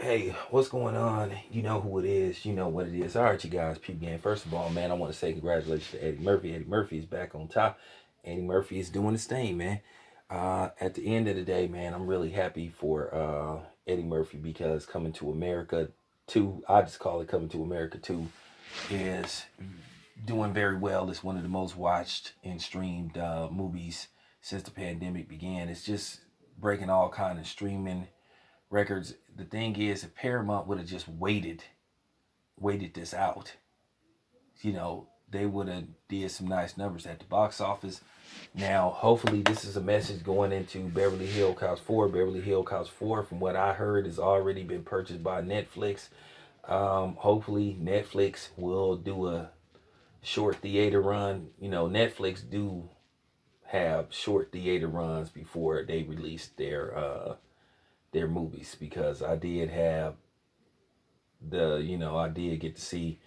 Hey, what's going on? You know who it is. You know what it is. All right, you guys, peep game. First of all, man, I want to say congratulations to Eddie Murphy. Eddie Murphy is back on top. Eddie Murphy is doing his thing, man. At the end of the day, man, I'm really happy for Eddie Murphy because Coming to America 2, I just call it Coming to America 2, is doing very well. It's one of the most watched and streamed movies since the pandemic began. It's just breaking all kind of streaming records. The thing is, if Paramount would have just waited this out, they would have did some nice numbers at the box office. Now, hopefully, this is a message going into Beverly Hills Cops 4. Beverly Hills Cops 4, from what I heard, has already been purchased by Netflix. Hopefully, Netflix will do a short theater run. Netflix do have short theater runs before they release their movies, because I did get to see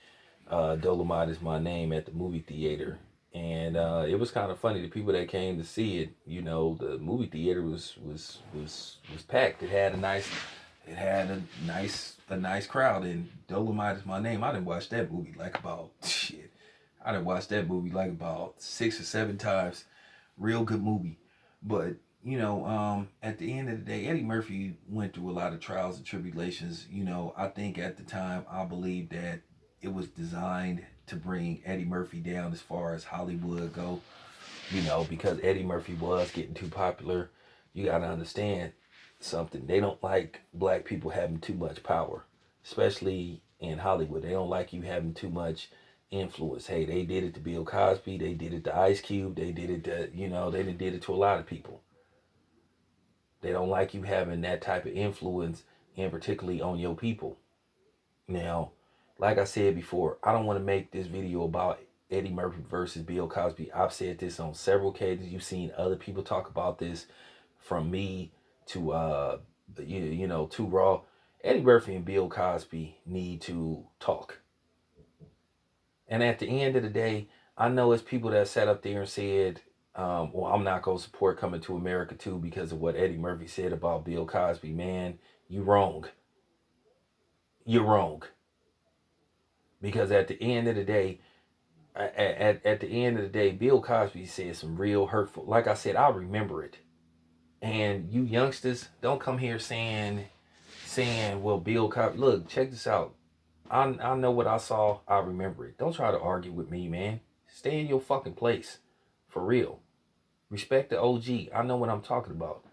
Dolomite Is My Name at the movie theater, and it was kind of funny. The people that came to see it, the movie theater was packed. It had a nice crowd, and Dolomite Is My Name. I didn't watch that movie like about shit. I didn't watch that movie like about 6 or 7 times. Real good movie. But at the end of the day, Eddie Murphy went through a lot of trials and tribulations. I think at the time, I believe that it was designed to bring Eddie Murphy down as far as Hollywood go. Because Eddie Murphy was getting too popular. You got to understand something. They don't like black people having too much power, especially in Hollywood. They don't like you having too much influence. Hey, they did it to Bill Cosby. They did it to Ice Cube. They did it to, they did it to a lot of people. They don't like you having that type of influence, and particularly on your people. Now, like I said before, I don't want to make this video about Eddie Murphy versus Bill Cosby. I've said this on several occasions. You've seen other people talk about this, from me to to Raw. Eddie Murphy and Bill Cosby need to talk. And at the end of the day, I know it's people that sat up there and said, well, I'm not going to support Coming to America 2 because of what Eddie Murphy said about Bill Cosby. Man, you wrong. You're wrong. Because at the end of the day, at the end of the day, Bill Cosby said some real hurtful. Like I said, I remember it. And you youngsters, don't come here saying, well, Bill Cosby. Look, check this out. I know what I saw. I remember it. Don't try to argue with me, man. Stay in your fucking place. For real. Respect the OG. I know what I'm talking about.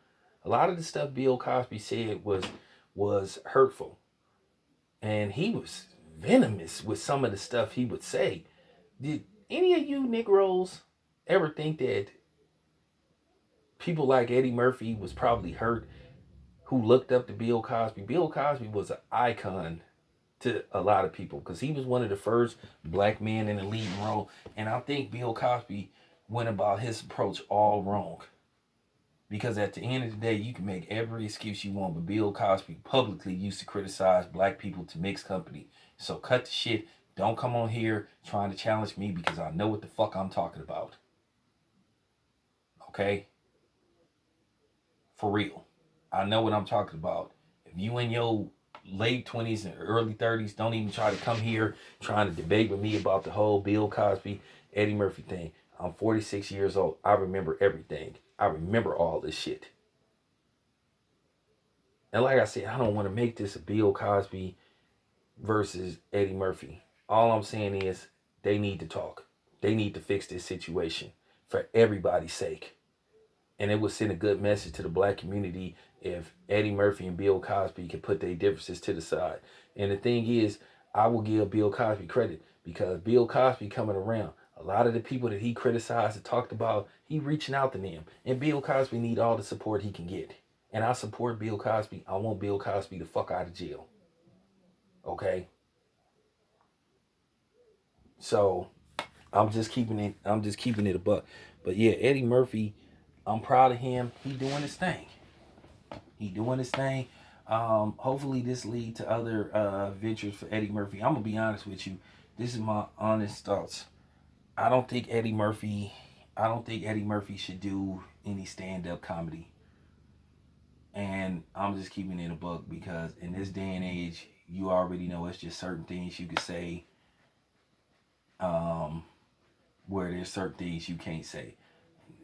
A lot of the stuff Bill Cosby said was hurtful. And he was venomous with some of the stuff he would say. Did any of you Negroes ever think that people like Eddie Murphy was probably hurt, who looked up to Bill Cosby? Bill Cosby was an icon to a lot of people because he was one of the first black men in the leading role. And I think Bill Cosby went about his approach all wrong. Because at the end of the day, you can make every excuse you want, but Bill Cosby publicly used to criticize black people to mix company. So cut the shit. Don't come on here trying to challenge me, because I know what the fuck I'm talking about. Okay? For real. I know what I'm talking about. If you in your late 20s and early 30s, don't even try to come here trying to debate with me about the whole Bill Cosby, Eddie Murphy thing. I'm 46 years old. I remember everything. I remember all this shit. And like I said, I don't want to make this a Bill Cosby versus Eddie Murphy. All I'm saying is they need to talk. They need to fix this situation for everybody's sake. And it would send a good message to the black community if Eddie Murphy and Bill Cosby could put their differences to the side. And the thing is, I will give Bill Cosby credit, because Bill Cosby coming around, a lot of the people that he criticized and talked about, he reaching out to them. And Bill Cosby need all the support he can get. And I support Bill Cosby. I want Bill Cosby the fuck out of jail. Okay? So I'm just keeping it a buck. But yeah, Eddie Murphy, I'm proud of him. He doing his thing. He doing his thing. Hopefully this lead to other ventures for Eddie Murphy. I'm gonna be honest with you. This is my honest thoughts. I don't think Eddie Murphy. I don't think Eddie Murphy should do any stand-up comedy. And I'm just keeping it a buck because in this day and age, you already know it's just certain things you could say, um, where there's certain things you can't say.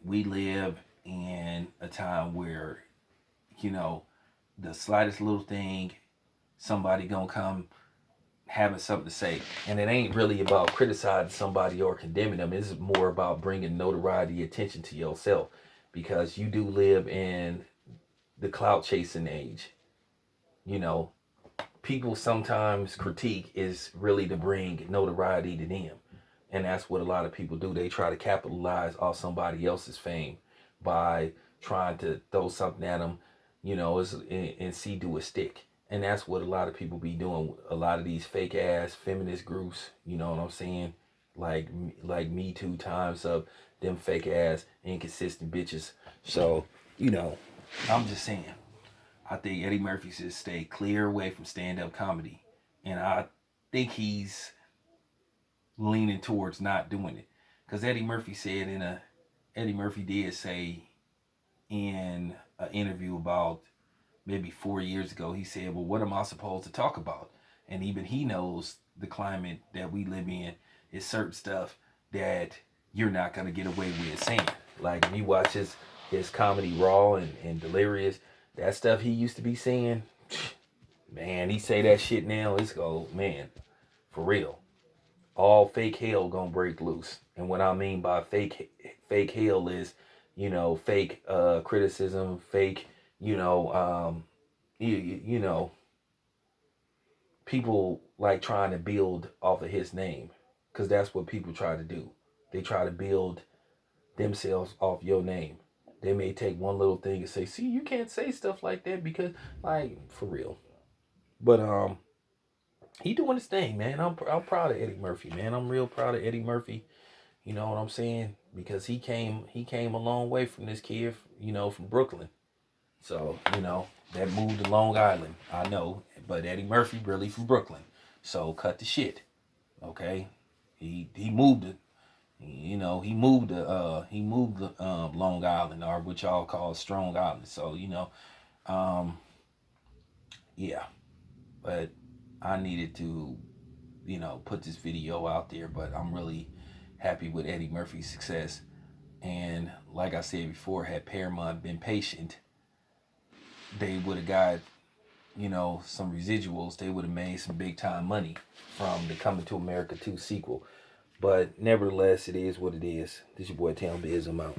We live in a time where, you know, the slightest little thing, somebody gonna come having something to say. And it ain't really about criticizing somebody or condemning them. It's more about bringing notoriety, attention to yourself. Because you do live in the clout chasing age. You know, people sometimes critique is really to bring notoriety to them. And that's what a lot of people do. They try to capitalize off somebody else's fame by trying to throw something at them, and see do a stick. And that's what a lot of people be doing. A lot of these fake ass feminist groups, you know what I'm saying? Like Me Too times of them fake ass inconsistent bitches. So, I'm just saying, I think Eddie Murphy should stay clear away from stand up comedy. And I think he's leaning towards not doing it. Because Eddie Murphy did say in an interview about maybe 4 years ago, he said, well, what am I supposed to talk about? And even he knows the climate that we live in is certain stuff that you're not going to get away with saying. Like, if you watch his comedy Raw and Delirious, that stuff he used to be saying, man, he say that shit now, it's go, man, for real. All fake hell gonna break loose. And what I mean by fake hell is, fake criticism, fake, you know, you know, people like trying to build off of his name, because that's what people try to do. They try to build themselves off your name. They may take one little thing and say, see, you can't say stuff like that because, like, for real. But he doing his thing, man. I'm proud of Eddie Murphy, man. I'm real proud of Eddie Murphy. You know what I'm saying? Because he came a long way from this kid, from Brooklyn. So, that moved to Long Island. I know, but Eddie Murphy really from Brooklyn. So cut the shit. Okay? He moved it. He moved to Long Island, or what y'all call Strong Island. So, um yeah. But I needed to, put this video out there, but I'm really happy with Eddie Murphy's success. And like I said before, had Paramount been patient, they would have got, some residuals. They would have made some big time money from the Coming to America 2 sequel. But nevertheless, it is what it is. This your boy Town Biz. I'm out.